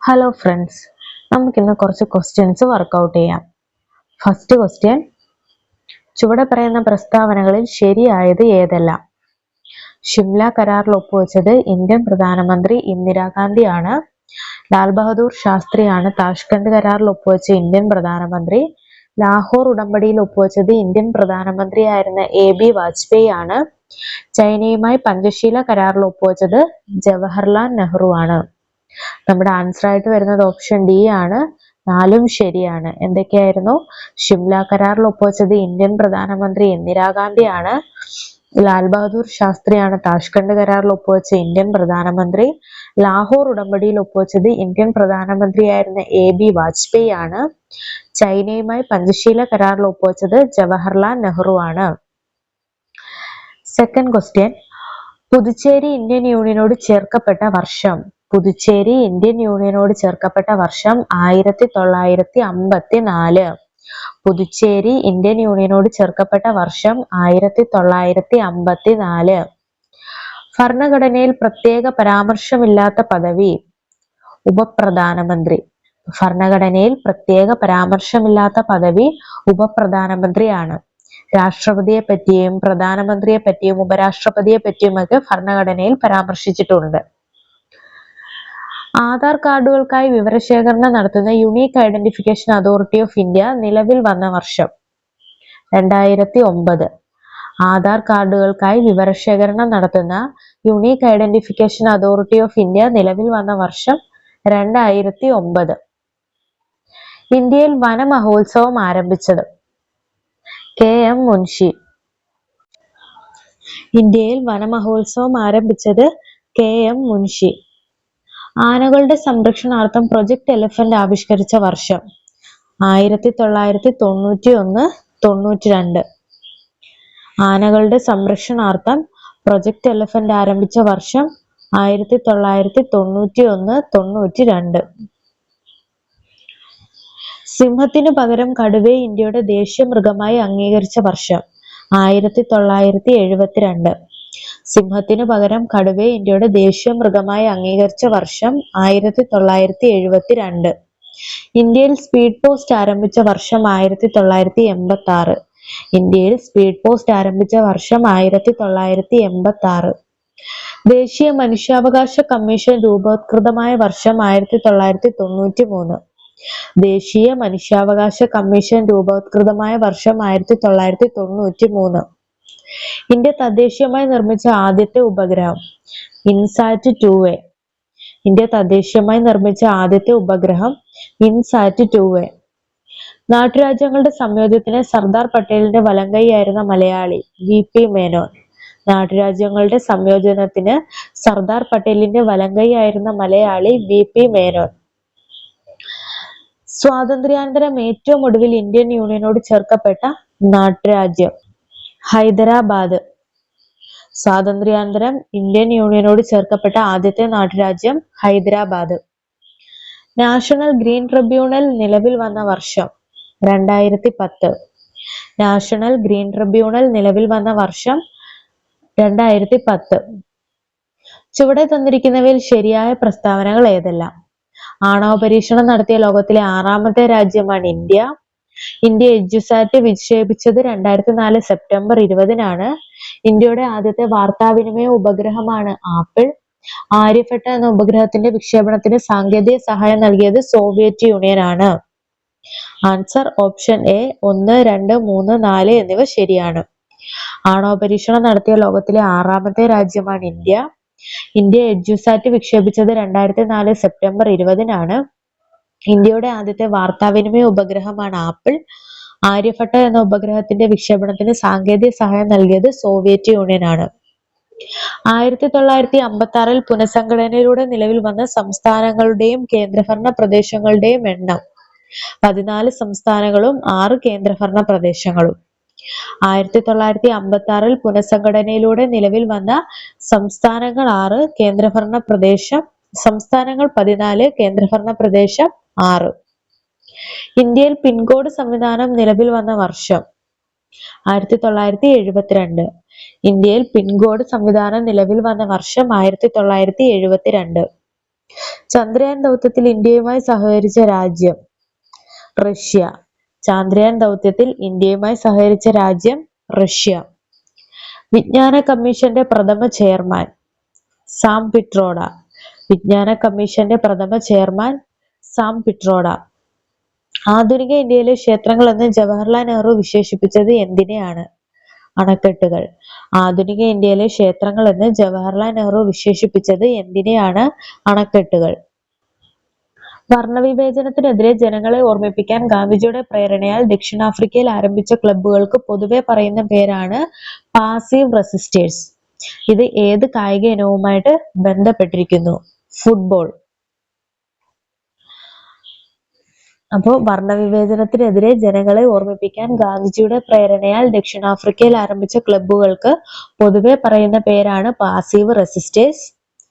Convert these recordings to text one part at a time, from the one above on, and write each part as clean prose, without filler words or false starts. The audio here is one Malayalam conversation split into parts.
ഹലോ ഫ്രണ്ട്സ്, നമുക്കിന്ന് കുറച്ച് ക്വസ്റ്റ്യൻസ് വർക്കൗട്ട് ചെയ്യാം. ഫസ്റ്റ് ക്വസ്റ്റ്യൻ, ചുവടെ പറയുന്ന പ്രസ്താവനകളിൽ ശരിയായത് ഏതെല്ലാം? ഷിംല കരാറിൽ ഒപ്പുവെച്ചത് ഇന്ത്യൻ പ്രധാനമന്ത്രി ഇന്ദിരാഗാന്ധിയാണ്. ലാൽ ബഹദൂർ ശാസ്ത്രിയാണ് താഷ്കണ്ട് കരാറിൽ ഒപ്പുവെച്ച ഇന്ത്യൻ പ്രധാനമന്ത്രി. ലാഹോർ ഉടമ്പടിയിൽ ഒപ്പുവെച്ചത് ഇന്ത്യൻ പ്രധാനമന്ത്രിയായിരുന്ന AB വാജ്പേയി ആണ്. ചൈനയുമായി പഞ്ചശീല കരാറിൽ ഒപ്പുവെച്ചത് ജവഹർലാൽ നെഹ്റു ആണ്. നമ്മുടെ ആൻസർ ആയിട്ട് വരുന്നത് ഓപ്ഷൻ ഡി ആണ്. 4ഉം ശരിയാണ്. എന്തൊക്കെയായിരുന്നു? ഷിംല കരാറിൽ ഒപ്പുവെച്ചത് ഇന്ത്യൻ പ്രധാനമന്ത്രി ഇന്ദിരാഗാന്ധിയാണ്. ലാൽ ബഹദൂർ ശാസ്ത്രിയാണ് താഷ്കണ്ട് കരാറിൽ ഒപ്പുവെച്ച ഇന്ത്യൻ പ്രധാനമന്ത്രി. ലാഹോർ ഉടമ്പടിയിൽ ഒപ്പുവെച്ചത് ഇന്ത്യൻ പ്രധാനമന്ത്രിയായിരുന്ന AB വാജ്പേയി ആണ്. ചൈനയുമായി പഞ്ചശീല കരാറിൽ ഒപ്പുവെച്ചത് ജവഹർലാൽ നെഹ്റു ആണ്. സെക്കൻഡ് ക്വസ്റ്റ്യൻ, പുതുച്ചേരി ഇന്ത്യൻ യൂണിയനോട് ചേർക്കപ്പെട്ട വർഷം. പുതുച്ചേരി ഇന്ത്യൻ യൂണിയനോട് ചേർക്കപ്പെട്ട വർഷം 1954. പുതുച്ചേരി ഇന്ത്യൻ യൂണിയനോട് ചേർക്കപ്പെട്ട വർഷം 1954. ഭരണഘടനയിൽ പ്രത്യേക പരാമർശമില്ലാത്ത പദവി. ഉപപ്രധാനമന്ത്രി. ഭരണഘടനയിൽ പ്രത്യേക പരാമർശമില്ലാത്ത പദവി ഉപപ്രധാനമന്ത്രിയാണ്. രാഷ്ട്രപതിയെ പറ്റിയും പ്രധാനമന്ത്രിയെ പറ്റിയും ഉപരാഷ്ട്രപതിയെ പറ്റിയുമൊക്കെ ഭരണഘടനയിൽ പരാമർശിച്ചിട്ടുണ്ട്. ആധാർ കാർഡുകൾക്കായി വിവരശേഖരണം നടത്തുന്ന unique identification authority of India നിലവിൽ വന്ന വർഷം. 2009. ആധാർ കാർഡുകൾക്കായി വിവരശേഖരണം നടത്തുന്ന unique identification authority of India നിലവിൽ വന്ന വർഷം 2009. ഇന്ത്യയിൽ വനമഹോത്സവം ആരംഭിച്ചത്. KM മുൻഷി. ഇന്ത്യയിൽ വനമഹോത്സവം ആരംഭിച്ചത് KM മുൻഷി. ആനകളുടെ സംരക്ഷണാർത്ഥം പ്രൊജക്ട് എലിഫന്റ് ആവിഷ്കരിച്ച വർഷം. 1991-92. ആനകളുടെ സംരക്ഷണാർത്ഥം പ്രൊജക്ട് എലിഫന്റ് ആരംഭിച്ച വർഷം 1991-92. സിംഹത്തിനു പകരം കടുവയെ ഇന്ത്യയുടെ ദേശീയ മൃഗമായി അംഗീകരിച്ച വർഷം. 1972. സിംഹത്തിനു പകരം കടുവയെ ഇന്ത്യയുടെ ദേശീയ മൃഗമായി അംഗീകരിച്ച വർഷം 1972. ഇന്ത്യയിൽ സ്പീഡ് പോസ്റ്റ് ആരംഭിച്ച വർഷം 1986. ഇന്ത്യയിൽ സ്പീഡ് പോസ്റ്റ് ആരംഭിച്ച വർഷം 1986. ദേശീയ മനുഷ്യാവകാശ കമ്മീഷൻ രൂപവത്കൃതമായ വർഷം 1993. ദേശീയ മനുഷ്യാവകാശ കമ്മീഷൻ രൂപവത്കൃതമായ വർഷം 1993. ഇന്ത്യ തദ്ദേശീയമായി നിർമ്മിച്ച ആദ്യത്തെ ഉപഗ്രഹം. ഇൻസാറ്റ് 2A. ഇന്ത്യ തദ്ദേശീയമായി നിർമ്മിച്ച ആദ്യത്തെ ഉപഗ്രഹം ഇൻസാറ്റ് 2A. നാട്ടുരാജ്യങ്ങളുടെ സംയോജനത്തിന് സർദാർ പട്ടേലിന്റെ വലംകൈയായിരുന്ന മലയാളി. VP മേനോൻ. നാട്ടുരാജ്യങ്ങളുടെ സംയോജനത്തിന് സർദാർ പട്ടേലിന്റെ വലംകൈയായിരുന്ന മലയാളി VP മേനോൻ. സ്വാതന്ത്ര്യാനന്തരം ഏറ്റവും ഒടുവിൽ ഇന്ത്യൻ യൂണിയനോട് ചേർക്കപ്പെട്ട നാട്ടുരാജ്യം. ഹൈദരാബാദ്. സ്വാതന്ത്ര്യാനന്തരം ഇന്ത്യൻ യൂണിയനോട് ചേർക്കപ്പെട്ട ആദ്യത്തെ നാട്ടുരാജ്യം ഹൈദരാബാദ്. നാഷണൽ ഗ്രീൻ ട്രിബ്യൂണൽ നിലവിൽ വന്ന വർഷം. 2010. നാഷണൽ ഗ്രീൻ ട്രിബ്യൂണൽ നിലവിൽ വന്ന വർഷം 2010. ചുവടെ തന്നിരിക്കുന്നവയിൽ ശരിയായ പ്രസ്താവനകൾ ഏതെല്ലാം? ആണവ പരീക്ഷണം നടത്തിയ ലോകത്തിലെ 6ാമത്തെ രാജ്യമാണ് ഇന്ത്യ. ഇന്ത്യ എഡ്യൂസാറ്റ് വിക്ഷേപിച്ചത് 2004 സെപ്റ്റംബർ 20-നാണ്. ഇന്ത്യയുടെ ആദ്യത്തെ വാർത്താവിനിമയ ഉപഗ്രഹമാണ് ആപ്പിൾ. ആര്യഭട്ട എന്ന ഉപഗ്രഹത്തിന്റെ വിക്ഷേപണത്തിന് സാങ്കേതിക സഹായം നൽകിയത് സോവിയറ്റ് യൂണിയൻ ആണ്. Answer option A. 1, 2, 3, 4 എന്നിവ ശരിയാണ്. ആണവ പരീക്ഷണം നടത്തിയ ലോകത്തിലെ 6ാമത്തെ രാജ്യമാണ് ഇന്ത്യ. ഇന്ത്യ എഡ്യൂസാറ്റ് വിക്ഷേപിച്ചത് 2004 സെപ്റ്റംബർ 20-നാണ്. ഇന്ത്യയുടെ ആദ്യത്തെ വാർത്താവിനിമയ ഉപഗ്രഹമാണ് ആപ്പിൾ. ആര്യഭട്ട എന്ന ഉപഗ്രഹത്തിന്റെ വിക്ഷേപണത്തിന് സാങ്കേതിക സഹായം നൽകിയത് സോവിയറ്റ് യൂണിയൻ ആണ്. 1956 പുനഃസംഘടനയിലൂടെ നിലവിൽ വന്ന സംസ്ഥാനങ്ങളുടെയും കേന്ദ്രഭരണ പ്രദേശങ്ങളുടെയും എണ്ണം. 14 സംസ്ഥാനങ്ങളും 6 കേന്ദ്രഭരണ പ്രദേശങ്ങളും. 1956 പുനഃസംഘടനയിലൂടെ നിലവിൽ വന്ന സംസ്ഥാനങ്ങൾ 6, കേന്ദ്രഭരണ പ്രദേശം സംസ്ഥാനങ്ങൾ 14, കേന്ദ്രഭരണ പ്രദേശം 6. ഇന്ത്യയിൽ പിൻകോഡ് സംവിധാനം നിലവിൽ വന്ന വർഷം. 1972. ഇന്ത്യയിൽ പിൻകോഡ് സംവിധാനം നിലവിൽ വന്ന വർഷം 1972. ചന്ദ്രയാൻ ദൗത്യത്തിൽ ഇന്ത്യയുമായി സഹകരിച്ച രാജ്യം റഷ്യ. ചന്ദ്രയാൻ ദൗത്യത്തിൽ ഇന്ത്യയുമായി സഹകരിച്ച രാജ്യം റഷ്യ. വിജ്ഞാന കമ്മീഷന്റെ പ്രഥമ ചെയർമാൻ സാം പിട്രോഡ. വിജ്ഞാന കമ്മീഷന്റെ പ്രഥമ ചെയർമാൻ സാം പിട്രോഡ. ആധുനിക ഇന്ത്യയിലെ ക്ഷേത്രങ്ങൾ എന്ന് ജവഹർലാൽ നെഹ്റു വിശേഷിപ്പിച്ചത് എന്തിനെയാണ്? അണക്കെട്ടുകൾ. ആധുനിക ഇന്ത്യയിലെ ക്ഷേത്രങ്ങൾ എന്ന് ജവഹർലാൽ നെഹ്റു വിശേഷിപ്പിച്ചത് എന്തിനെയാണ്? അണക്കെട്ടുകൾ. വർണ്ണവിവേചനത്തിനെതിരെ ജനങ്ങളെ ഓർമ്മിപ്പിക്കാൻ ഗാന്ധിജിയുടെ പ്രേരണയാൽ ദക്ഷിണാഫ്രിക്കയിൽ ആരംഭിച്ച ക്ലബ്ബുകൾക്ക് പൊതുവെ പറയുന്ന പേരാണ് പാസീവ് റെസിസ്റ്റേഴ്സ്. ഇത് ഏത് കായിക ഇനവുമായിട്ട് ബന്ധപ്പെട്ടിരിക്കുന്നു? ഫുട്ബോൾ. അപ്പോൾ വർണ്ണവിവേചനത്തിനെതിരെ ജനങ്ങളെ ഓർമ്മിപ്പിക്കാൻ ഗാന്ധിജിയുടെ പ്രേരണയാൽ ദക്ഷിണാഫ്രിക്കയിൽ ആരംഭിച്ച ക്ലബ്ബുകൾക്ക് പൊതുവെ പറയുന്ന പേരാണ് പാസീവ് റെസിസ്റ്റേഴ്സ്.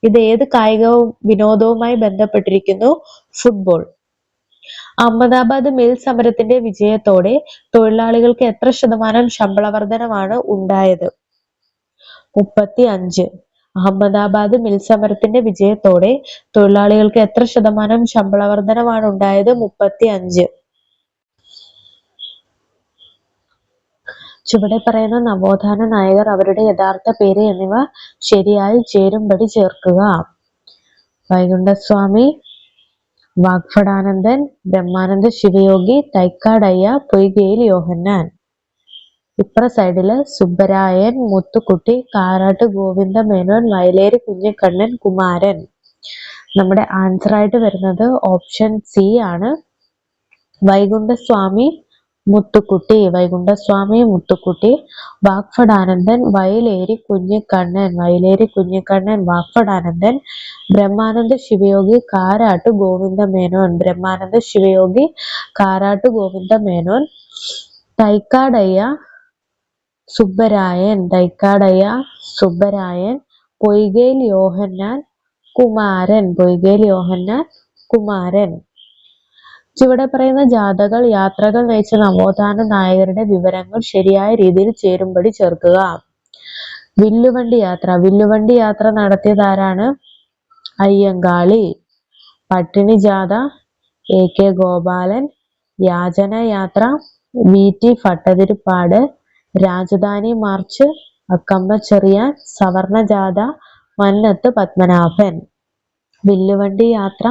ഇത് ഏത് കായിക വിനോദവുമായി ബന്ധപ്പെട്ടിരിക്കുന്നു? ഫുട്ബോൾ. അഹമ്മദാബാദ് മിൽ സമരത്തിന്റെ വിജയത്തോടെ തൊഴിലാളികൾക്ക് എത്ര ശതമാനം ശമ്പള വർധനമാണ് ഉണ്ടായത്? 35. അഹമ്മദാബാദ് മിൽ സമരത്തിന്റെ വിജയത്തോടെ തൊഴിലാളികൾക്ക് എത്ര ശതമാനം ശമ്പള വർധനമാണ് ഉണ്ടായത്? 35. ചുവടെ പറയുന്ന നവോത്ഥാന നായകർ അവരുടെ യഥാർത്ഥ പേര് എന്നിവ ശരിയായി ചേരുംപടി ചേർക്കുക. വൈകുണ്ഠസ്വാമി, വാഗ്ഭടാനന്ദൻ, ബ്രഹ്മാനന്ദ ശിവയോഗി, തൈക്കാടയ്യ, പൊയ്കയിൽ യോഹന്നാൻ. ഇപ്പുറ സൈഡില് സുബ്ബരായൻ, മുത്തുക്കുട്ടി, കാരാട്ട് ഗോവിന്ദ മേനോൻ, വയലേരി കുഞ്ഞിക്കണ്ണൻ, കുമാരൻ. നമ്മുടെ ആൻസർ ആയിട്ട് വരുന്നത് ഓപ്ഷൻ സി ആണ്. വൈകുണ്ഠസ്വാമി, മുത്തുക്കുട്ടി. വൈകുണ്ഠസ്വാമി, മുത്തുക്കുട്ടി. വാഗ്ഭടാനന്ദൻ, വയലേരി കുഞ്ഞിക്കണ്ണൻ. വയലേരി കുഞ്ഞിക്കണ്ണൻ, വാഗ്ഭടാനന്ദൻ. ബ്രഹ്മാനന്ദ ശിവയോഗി, കാരാട്ട് ഗോവിന്ദ മേനോൻ. ബ്രഹ്മാനന്ദ ശിവയോഗി, കാരാട്ട് ഗോവിന്ദ മേനോൻ. തൈക്കാടയ്യ സുബ്ബരായൻ. തൈക്കാടയ്യ സുബ്ബരായൻ. പൊയ്കയിൽ യോഹന്നാൻ, കുമാരൻ. പൊയ്കയിൽ യോഹന്നാൻ, കുമാരൻ. ചുവടെ പറയുന്ന ജാഥകൾ, യാത്രകൾ നയിച്ച നവോത്ഥാന നായകരുടെ വിവരങ്ങൾ ശരിയായ രീതിയിൽ ചേരുംപടി ചേർക്കുക. വില്ലുവണ്ടി യാത്ര. വില്ലുവണ്ടി യാത്ര നടത്തിയതാരാണ്? അയ്യങ്കാളി. പട്ടിണി ജാഥ AK ഗോപാലൻ. യാചനയാത്ര VT ഭട്ടതിരിപ്പാട്. രാജധാനി മാർച്ച് അക്കമ്മ ചെറിയാൻ. സവർണ ജാഥ മന്നത്ത് പത്മനാഭൻ. വില്ലുവണ്ടി യാത്ര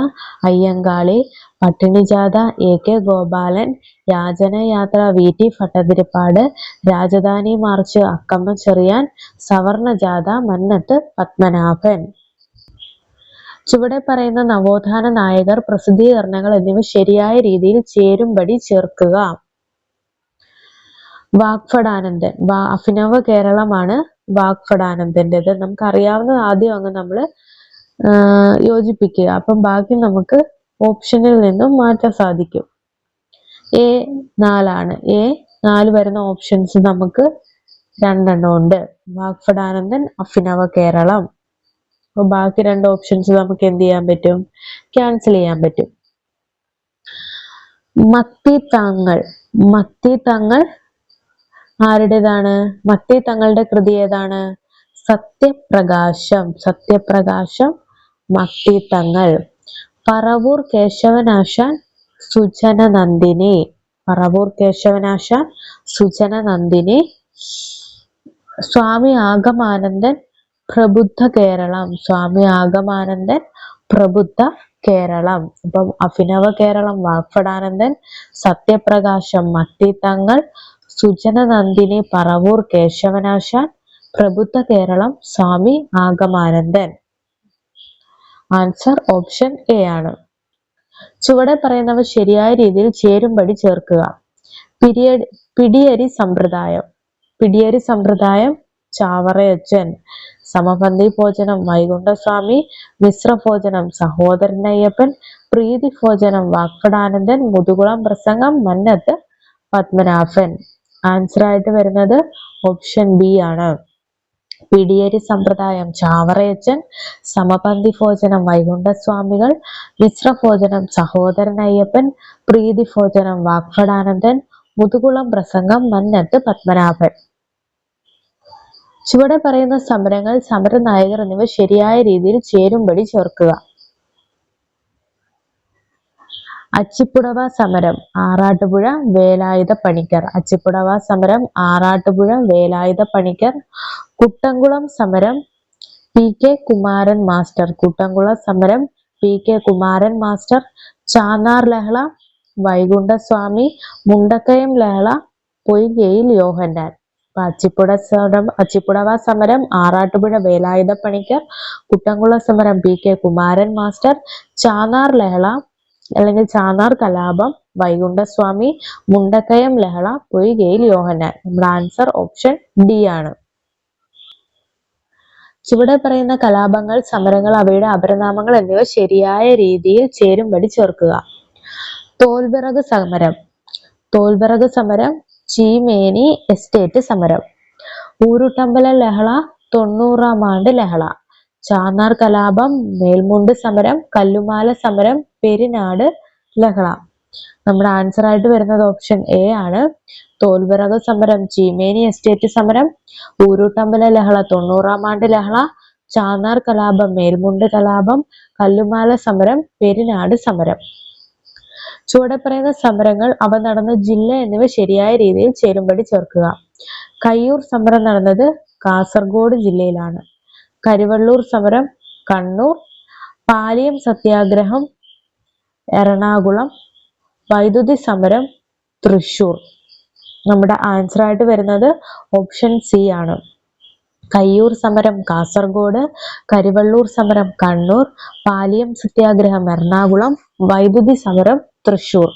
അയ്യങ്കാളി. പട്ടിണി ജാഥ AK ഗോപാലൻ. യാചനയാത്ര VT ഭട്ടതിരിപ്പാട്. രാജധാനി മാർച്ച് അക്കമ്മ ചെറിയാൻ. സവർണ ജാഥ മന്നത്ത് പത്മനാഭൻ. ചുവടെ പറയുന്ന നവോത്ഥാന നായകർ, പ്രസിദ്ധീകരണങ്ങൾ എന്നിവ ശരിയായ രീതിയിൽ ചേരുംപടി ചേർക്കുക. വാഗ്ഭടാനന്ദൻ. അഭിനവ കേരളമാണ് വാഗ്ഭടാനന്ദൻ്റെത്. നമുക്കറിയാവുന്നത് ആദ്യം അങ്ങ് നമ്മൾ യോജിപ്പിക്കുക. അപ്പം ബാക്കി നമുക്ക് ഓപ്ഷനിൽ നിന്നും മാറ്റാൻ സാധിക്കും. A4 ആണ്. A4 വരുന്ന ഓപ്ഷൻസ് നമുക്ക് 2 ഉണ്ട്. വാഗ്ഭടാനന്ദൻ, അഭിനവ കേരളം. അപ്പൊ ബാക്കി 2 ഓപ്ഷൻസ് നമുക്ക് എന്ത് ചെയ്യാൻ പറ്റും? ക്യാൻസൽ ചെയ്യാൻ പറ്റും. മത്തി തങ്ങൾ. മത്തി തങ്ങൾ ആരുടേതാണ്? മത്തി തങ്ങളുടെ കൃതി ഏതാണ്? സത്യപ്രകാശം. സത്യപ്രകാശം മത്തി തങ്ങൾ. പറവൂർ കേശവനാശാൻ, സുജന നന്ദിനി. പറവൂർ കേശവനാശാൻ, സുജന നന്ദിനി. സ്വാമി ആഗമാനന്ദൻ, പ്രബുദ്ധ കേരളം. സ്വാമി ആഗമാനന്ദൻ, പ്രബുദ്ധ കേരളം. അപ്പം അഭിനവ കേരളം വാഗ്ഭടാനന്ദൻ, സത്യപ്രകാശം മത്തി തങ്ങൾ, സുജന നന്ദിനി പറവൂർ കേശവനാശാൻ, പ്രബുദ്ധ കേരളം സ്വാമി ആഗമാനന്ദൻ. ആൻസർ ഓപ്ഷൻ A ആണ്. ചുവടെ പറയുന്നവ ശരിയായ രീതിയിൽ ചേരുംപടി ചേർക്കുക. പിടിയരി സമ്പ്രദായം. പിടിയരി സമ്പ്രദായം ചാവറയച്ചൻ. സമപന്തി ഭോജനം വൈകുണ്ഠസ്വാമി. മിശ്ര ഭോജനം സഹോദരനയ്യപ്പൻ. പ്രീതി ഭോജനം വാഗ്ഭടാനന്ദൻ. മുതുകുളം പ്രസംഗം മന്നത്ത് പത്മനാഭൻ. ആൻസർ ആയിട്ട് വരുന്നത് ഓപ്ഷൻ B ആണ്. പിടിയരി സമ്പ്രദായം ചാവറയച്ചൻ, സമപന്തി ഭോജനം വൈകുണ്ഠസ്വാമികൾ, മിശ്ര ഭോജനം സഹോദരനയ്യപ്പൻ, പ്രീതി ഭോജനം വാഗ്ഭടാനന്ദൻ, മുതുകുളം പ്രസംഗം മന്നത്ത് പത്മനാഭൻ. ചുവടെ പറയുന്ന സമരങ്ങൾ, സമരനായകർ എന്നിവ ശരിയായ രീതിയിൽ ചേരുംപടി ചേർക്കുക. അച്ചിപ്പുടവ സമരം ആറാട്ടുപുഴ വേലായുധ പണിക്കർ. അച്ചിപ്പുടവ സമരം ആറാട്ടുപുഴ വേലായുധ പണിക്കർ. കുട്ടംകുളം സമരം PK കുമാരൻ മാസ്റ്റർ. കുട്ടംകുളം സമരം PK കുമാരൻ മാസ്റ്റർ. ചാന്നാർ ലഹള വൈകുണ്ഠസ്വാമി. മുണ്ടക്കയം ലഹള പൊയ്കയിൽ യോഹന്നാൻ. അച്ചിപ്പുടവ സമരം ആറാട്ടുപുഴ വേലായുധ പണിക്കർ. കുട്ടംകുളം സമരം PK കുമാരൻ മാസ്റ്റർ. ചാന്നാർ ലഹള അല്ലെങ്കിൽ ചാന്നാർ കലാപം വൈകുണ്ഠസ്വാമി. മുണ്ടക്കയം ലഹള പൊയ്കയിൽ യോഹന്നാൻ. നമ്മുടെ ആൻസർ ഓപ്ഷൻ ഡി ആണ്. ചുവടെ പറയുന്ന കലാപങ്ങൾ, സമരങ്ങൾ, അവയുടെ അപരനാമങ്ങൾ എന്നിവ ശരിയായ രീതിയിൽ ചേരുംപടി ചേർക്കുക. തോൽവിറക് സമരം. തോൽവിറക് സമരം ചീമേനി എസ്റ്റേറ്റ് സമരം. ഊരുട്ടമ്പലം ലഹള 90-ാം ആണ്ട് ലഹള. ചാന്നാർ കലാപം മേൽമുണ്ട് സമരം കല്ലുമാല സമരം പെരിനാട് ലഹള. നമ്മുടെ ആൻസർ ആയിട്ട് വരുന്നത് ഓപ്ഷൻ എ ആണ്. തോൽവിറക് സമരം ചീമേനി എസ്റ്റേറ്റ് സമരം. ഊരുട്ടമ്പല ലഹള 90-ാം ആണ്ട് ലഹള. ചാന്നാർ കലാപം മേൽമുണ്ട് കലാപം. കല്ലുമാല സമരം പെരിനാട് സമരം. ചുവടെ പറയുന്ന സമരങ്ങൾ, അവ നടന്ന ജില്ല എന്നിവ ശരിയായ രീതിയിൽ ചേരുംപടി ചേർക്കുക. കയ്യൂർ സമരം നടന്നത് കാസർഗോഡ് ജില്ലയിലാണ്. കരിവള്ളൂർ സമരം കണ്ണൂർ. പാലിയം സത്യാഗ്രഹം എറണാകുളം. വൈദ്യുതി സമരം തൃശൂർ. നമ്മുടെ ആൻസർ ആയിട്ട് വരുന്നത് ഓപ്ഷൻ സി ആണ്. കയ്യൂർ സമരം കാസർഗോഡ്, കരിവള്ളൂർ സമരം കണ്ണൂർ, പാലിയം സത്യാഗ്രഹം എറണാകുളം, വൈദ്യുതി സമരം തൃശൂർ.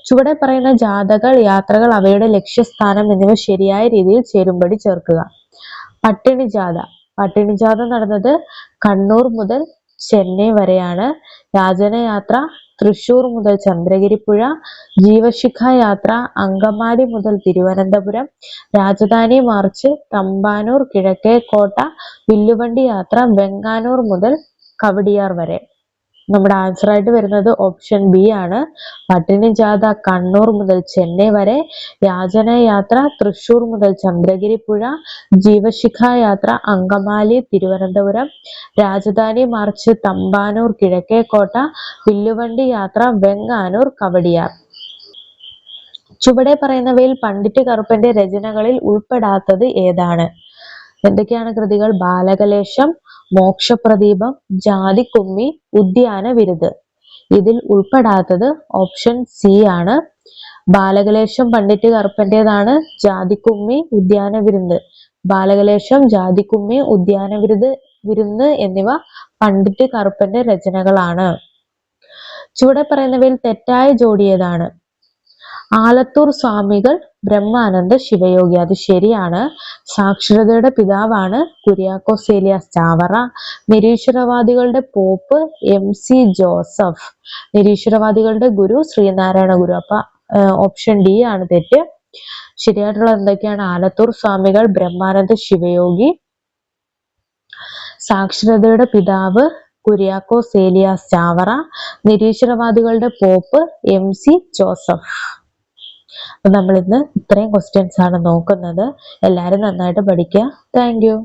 ചുവടെ പറയുന്ന ജാഥകൾ, യാത്രകൾ, അവയുടെ ലക്ഷ്യസ്ഥാനം എന്നിവ ശരിയായ രീതിയിൽ ചേരുംപടി ചേർക്കുക. പട്ടിണി ജാഥ. പട്ടിണി ജാഥ നടന്നത് കണ്ണൂർ മുതൽ ചെന്നൈ വരെയാണ്. യാചനയാത്ര തൃശൂർ മുതൽ ചന്ദ്രഗിരിപ്പുഴ. ജീവശിഖ യാത്ര അങ്കമാലി മുതൽ തിരുവനന്തപുരം. രാജധാനി മാർച്ച് തമ്പാനൂർ കിഴക്കേക്കോട്ട. വില്ലുവണ്ടി യാത്ര വെങ്ങാനൂർ മുതൽ കവടിയാർ വരെ. നമ്മുടെ ആൻസർ ആയിട്ട് വരുന്നത് ഓപ്ഷൻ ബി ആണ്. പട്ടിണി ജാഥ കണ്ണൂർ മുതൽ ചെന്നൈ വരെ. യാചനയാത്ര തൃശൂർ മുതൽ ചന്ദ്രഗിരിപ്പുഴ. ജീവശിഖ യാത്ര അങ്കമാലി തിരുവനന്തപുരം. രാജധാനി മാർച്ച് തമ്പാനൂർ കിഴക്കേക്കോട്ട. വില്ലുവണ്ടി യാത്ര വെങ്ങാനൂർ കവടിയാർ. ചുവടെ പറയുന്നവയിൽ പണ്ഡിറ്റ് കറുപ്പന്റെ രചനകളിൽ ഉൾപ്പെടാത്തത് ഏതാണ്? എന്തൊക്കെയാണ് കൃതികൾ? ബാലകലേശം, മോക്ഷപ്രദീപം, ജാതിക്കുമ്മി, ഉദ്യാന വിരുത്. ഇതിൽ ഉൾപ്പെടാത്തത് ഓപ്ഷൻ സി ആണ്. ബാലകലേശം പണ്ഡിറ്റ് കറുപ്പന്റേതാണ്. ജാതിക്കുമ്മി, ഉദ്യാന വിരുത്. ബാലകലേശം, ജാതിക്കുമ്മി, ഉദ്യാന വിരുന്ന് എന്നിവ പണ്ഡിറ്റ് കറുപ്പന്റെ രചനകളാണ്. ചുവടെ പറയുന്നവയിൽ തെറ്റായ ജോഡി ഏതാണ്? ആലത്തൂർ സ്വാമികൾ ബ്രഹ്മാനന്ദ ശിവയോഗി. അത് ശരിയാണ്. സാക്ഷരതയുടെ പിതാവാണ് കുര്യാക്കോസ് ഏലിയാസ് ചാവറ. നിരീശ്വരവാദികളുടെ പോപ്പ് MC ജോസഫ്. നിരീശ്വരവാദികളുടെ ഗുരു ശ്രീനാരായണ ഗുരു. അപ്പൊ ഓപ്ഷൻ ഡി ആണ് തെറ്റ്. ശരിയായിട്ടുള്ളത് എന്തൊക്കെയാണ്? ആലത്തൂർ സ്വാമികൾ ബ്രഹ്മാനന്ദ ശിവയോഗി. സാക്ഷരതയുടെ പിതാവ് കുര്യാക്കോസ് ഏലിയാസ് ചാവറ. നിരീശ്വരവാദികളുടെ പോപ്പ് MC ജോസഫ്. അപ്പൊ നമ്മൾ ഇന്ന് ഇത്രയും ക്വസ്റ്റ്യൻസ് ആണ് നോക്കുന്നത്. എല്ലാവരും നന്നായിട്ട് പഠിക്കുക. Thank you.